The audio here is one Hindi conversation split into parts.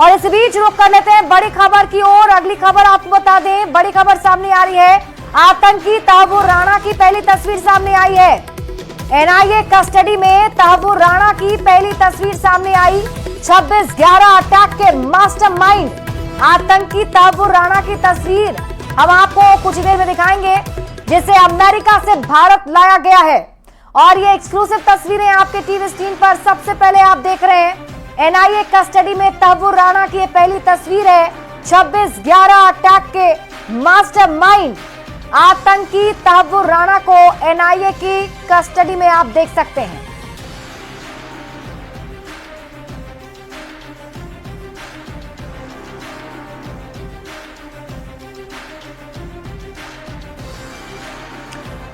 और इस बीच रुख कर लेते हैं बड़ी खबर की ओर। अगली खबर आपको बता दें, बड़ी खबर सामने आ रही है। आतंकी तहव्वुर राणा की पहली तस्वीर सामने आई है। एनआईए कस्टडी में तहव्वुर राणा की पहली तस्वीर सामने आई। 26/11 अटैक के मास्टरमाइंड आतंकी तहव्वुर राणा की तस्वीर हम आपको कुछ देर में दिखाएंगे, जिसे अमेरिका से भारत लाया गया है। और ये एक्सक्लूसिव तस्वीरें आपके टीवी स्क्रीन पर सबसे पहले आप देख रहे हैं। एनआईए कस्टडी में तहव्वुर राणा की पहली तस्वीर है। 26/11 अटैक के मास्टरमाइंड आतंकी तहव्वुर राणा को एनआईए की कस्टडी में आप देख सकते हैं।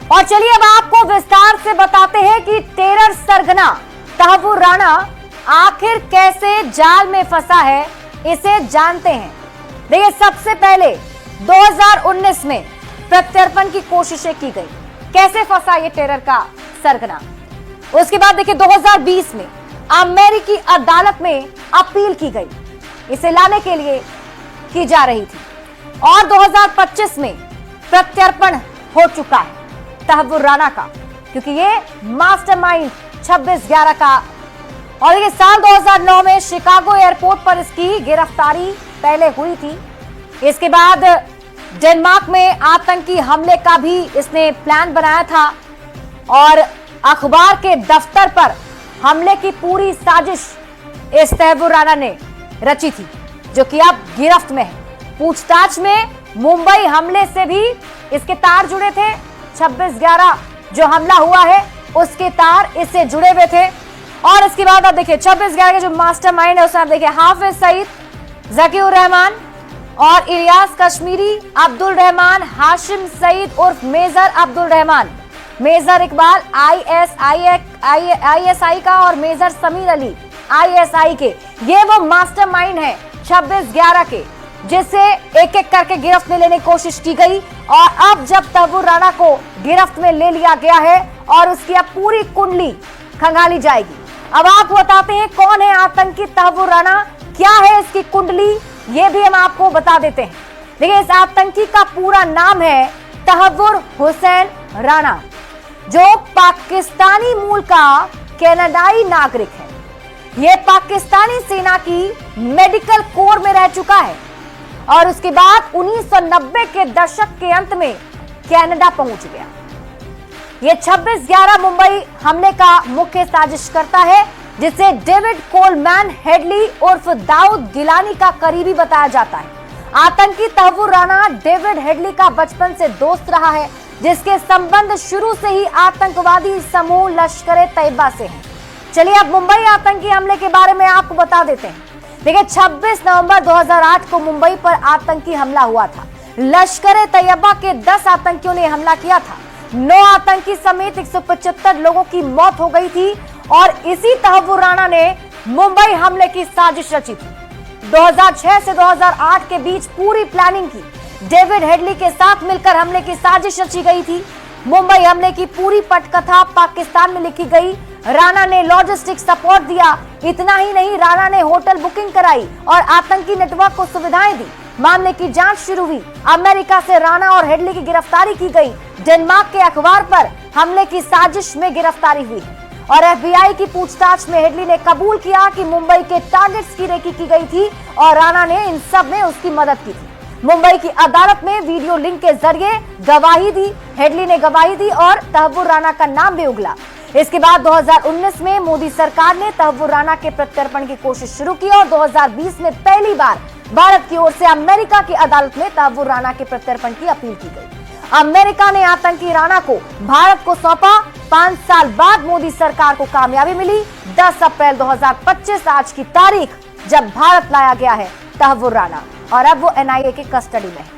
और चलिए अब आपको विस्तार से बताते हैं कि टेरर सरगना तहव्वुर राणा आखिर कैसे जाल में फंसा है, इसे जानते हैं। देखिए, सबसे पहले 2019 में प्रत्यर्पण की कोशिशें की गई। कैसे फंसा ये टेरर का सरगना। उसके बाद देखिए 2020 में अमेरिकी अदालत में अपील की गई, इसे लाने के लिए की जा रही थी। और 2025 में प्रत्यर्पण हो चुका है तहव्वुर राणा का, क्योंकि ये मास्टरमाइंड 26/11 का। और ये साल 2009 में शिकागो एयरपोर्ट पर इसकी गिरफ्तारी पहले हुई थी। इसके बाद डेनमार्क में आतंकी हमले का भी इसने प्लान बनाया था और अखबार के दफ्तर पर हमले की पूरी साजिश इस तहव्वुर राणा ने रची थी, जो कि अब गिरफ्त में है। पूछताछ में मुंबई हमले से भी इसके तार जुड़े थे। 26/11 जो हमला हुआ है उसके तार इससे जुड़े हुए थे। और इसके बाद आप देखिए 26/11 के जो मास्टरमाइंड है उसमें आप देखिए हाफिज सईद, जकीउर रहमान और इलियास कश्मीरी, अब्दुल रहमान, हाशिम सईद उर्फ major Abdul Rahman, major Iqbal ISI का और मेजर समीर अली आईएसआई के। ये वो मास्टरमाइंड है 26/11 के, जिसे एक एक करके गिरफ्त में लेने की कोशिश की गई। और अब जब तहव्वुर राणा को गिरफ्त में ले लिया गया है और उसकी अब पूरी कुंडली खंगाली जाएगी। अब आप बताते हैं कौन है आतंकी तहव्वुर राणा, क्या है इसकी कुंडली, ये भी हम आपको बता देते हैं। देखिए, इस आतंकी का पूरा नाम है तहव्वुर हुसैन राणा, जो पाकिस्तानी मूल का कनाडाई नागरिक है। यह पाकिस्तानी सेना की मेडिकल कोर में रह चुका है और उसके बाद 1990 के दशक के अंत में कनाडा पहुंच गया। यह 26/11 मुंबई हमले का मुख्य साजिश करता है, जिसे डेविड कोलमैन हेडली उर्फ दाऊद गिलानी का करीबी बताया जाता है। आतंकी तहव्वुर राणा डेविड हेडली का बचपन से दोस्त रहा है, जिसके संबंध शुरू से ही आतंकवादी समूह लश्कर ए तैयबा से हैं। चलिए अब मुंबई आतंकी हमले के बारे में आपको बता देते हैं। देखिए, 26 नवंबर 2008 को मुंबई पर आतंकी हमला हुआ था। लश्कर ए तैयबा के 10 आतंकियों ने हमला किया था। 9 आतंकी समेत 175 लोगों की मौत हो गई थी और इसी तहव्वुर राणा ने मुंबई हमले की साजिश रची थी। 2006 से 2008 के बीच पूरी प्लानिंग की डेविड हेडली के साथ मिलकर हमले की साजिश रची गई थी। मुंबई हमले की पूरी पटकथा पाकिस्तान में लिखी गई। राणा ने लॉजिस्टिक सपोर्ट दिया। इतना ही नहीं, राणा ने होटल बुकिंग कराई और आतंकी नेटवर्क को सुविधाएं दी। मामले की जांच शुरू हुई। अमेरिका से राणा और हेडली की गिरफ्तारी की गई। डेनमार्क के अखबार पर हमले की साजिश में गिरफ्तारी हुई और एफबीआई की पूछताछ में हेडली ने कबूल किया कि मुंबई के टारगेट्स की रेकी की गई थी और राणा ने इन सब में उसकी मदद की थी। मुंबई की अदालत में वीडियो लिंक के जरिए गवाही दी। हेडली ने गवाही दी और तहव्वुर राणा का नाम भी उगला। इसके बाद 2019 में मोदी सरकार ने तहव्वुर राणा के प्रत्यर्पण की कोशिश शुरू की और 2020 में पहली बार भारत की ओर से अमेरिका की अदालत में तहव्वुर राणा के प्रत्यर्पण की अपील की गई। अमेरिका ने आतंकी राणा को भारत को सौंपा। 5 साल बाद मोदी सरकार को कामयाबी मिली। 10 अप्रैल 2025 आज की तारीख, जब भारत लाया गया है तहव्वुर राणा और अब वो एनआईए की कस्टडी में है।